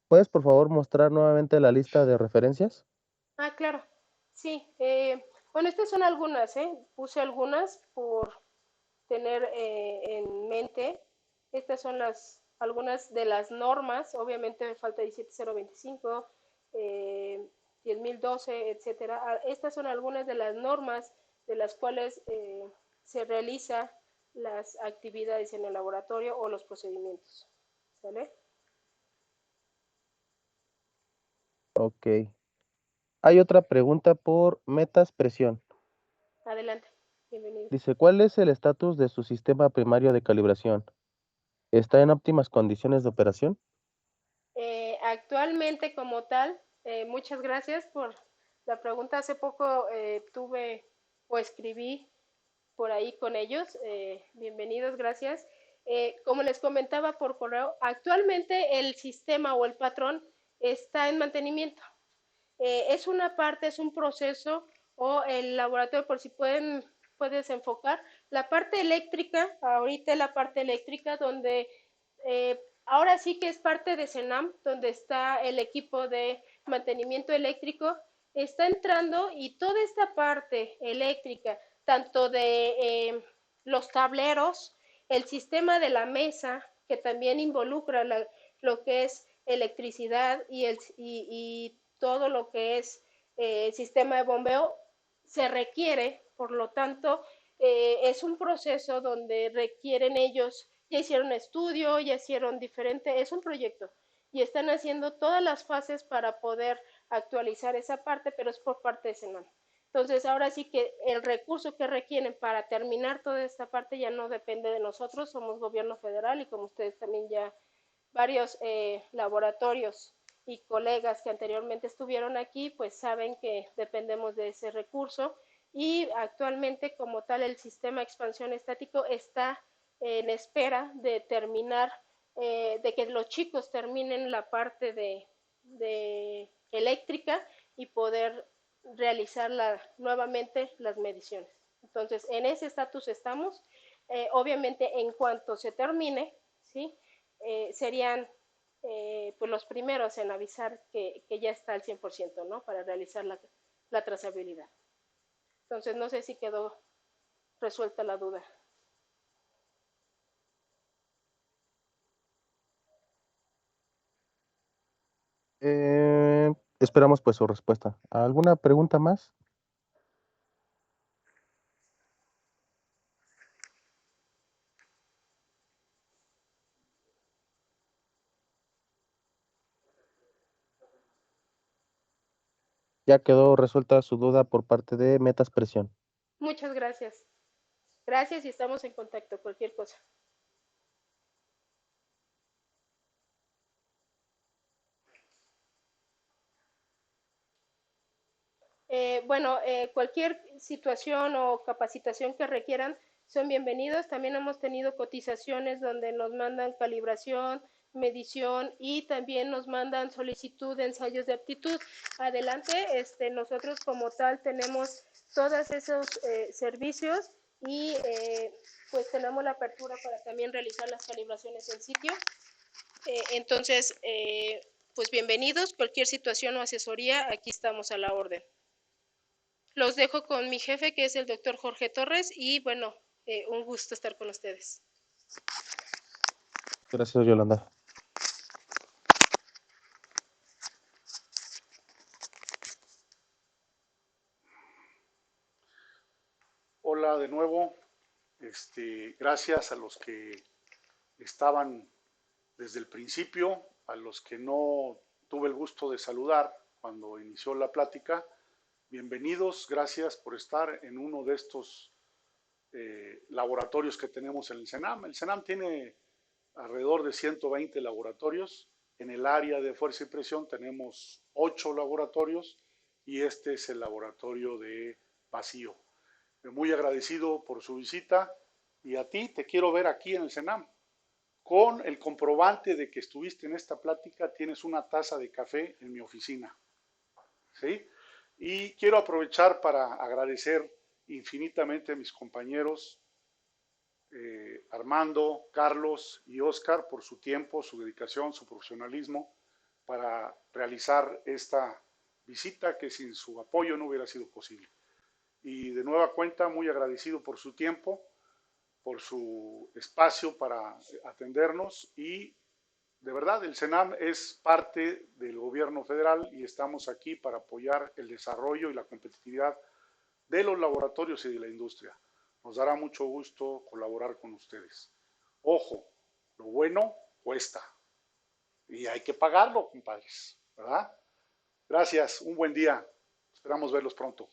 ¿puedes por favor mostrar nuevamente la lista de referencias? Ah, claro, sí. Bueno, estas son algunas, ¿eh? Puse algunas por tener en mente. Estas son algunas de las normas, obviamente me falta 17025, 10012, etcétera. Estas son algunas de las normas de las cuales se realiza las actividades en el laboratorio o los procedimientos. ¿Sale? Ok. Hay otra pregunta por Metas Presión. Adelante, bienvenido. Dice, ¿cuál es el estatus de su sistema primario de calibración? ¿Está en óptimas condiciones de operación? Actualmente como tal, muchas gracias por la pregunta. Hace poco tuve o escribí por ahí con ellos. Bienvenidos, gracias. Como les comentaba por correo, actualmente el sistema o el patrón está en mantenimiento. Es una parte, es un proceso o el laboratorio, por si puedes enfocar, la parte eléctrica, ahorita la parte eléctrica donde ahora sí que es parte de CENAM, donde está el equipo de mantenimiento eléctrico, está entrando y toda esta parte eléctrica, tanto de los tableros, el sistema de la mesa, que también involucra lo que es electricidad y todo lo que es sistema de bombeo, se requiere, por lo tanto, es un proceso donde requieren ellos, ya hicieron estudio, ya hicieron diferente, es un proyecto, y están haciendo todas las fases para poder actualizar esa parte, pero es por parte de Senan. Entonces, ahora sí que el recurso que requieren para terminar toda esta parte ya no depende de nosotros, somos gobierno federal y como ustedes también ya varios laboratorios y colegas que anteriormente estuvieron aquí, pues saben que dependemos de ese recurso y actualmente como tal el sistema de expansión estático está en espera de terminar, de que los chicos terminen la parte de eléctrica y poder realizar nuevamente las mediciones. Entonces, en ese estatus estamos. Obviamente, en cuanto se termine, ¿sí? Serían pues los primeros en avisar que ya está al 100%, ¿no? Para realizar la trazabilidad. Entonces, no sé si quedó resuelta la duda. Esperamos pues su respuesta. ¿Alguna pregunta más? Ya quedó resuelta su duda por parte de Metas Presión. Muchas gracias. Gracias y estamos en contacto, cualquier cosa. Bueno, cualquier situación o capacitación que requieran son bienvenidos. También hemos tenido cotizaciones donde nos mandan calibración, medición y también nos mandan solicitud de ensayos de aptitud. Adelante, nosotros como tal tenemos todos esos servicios y pues tenemos la apertura para también realizar las calibraciones en sitio. Entonces, pues bienvenidos. Cualquier situación o asesoría, aquí estamos a la orden. Los dejo con mi jefe, que es el doctor Jorge Torres, y bueno, un gusto estar con ustedes. Gracias, Yolanda. Hola de nuevo. Gracias a los que estaban desde el principio, a los que no tuve el gusto de saludar cuando inició la plática. Bienvenidos, gracias por estar en uno de estos laboratorios que tenemos en el CENAM. El CENAM tiene alrededor de 120 laboratorios. En el área de fuerza y presión tenemos 8 laboratorios y este es el laboratorio de vacío. Muy agradecido por su visita y a ti te quiero ver aquí en el CENAM. Con el comprobante de que estuviste en esta plática, tienes una taza de café en mi oficina. ¿Sí? Y quiero aprovechar para agradecer infinitamente a mis compañeros Armando, Carlos y Oscar por su tiempo, su dedicación, su profesionalismo para realizar esta visita que sin su apoyo no hubiera sido posible. Y de nueva cuenta, muy agradecido por su tiempo, por su espacio para atendernos y de verdad, el CENAM es parte del gobierno federal y estamos aquí para apoyar el desarrollo y la competitividad de los laboratorios y de la industria. Nos dará mucho gusto colaborar con ustedes. Ojo, lo bueno cuesta y hay que pagarlo, compadres, ¿verdad? Gracias, un buen día. Esperamos verlos pronto.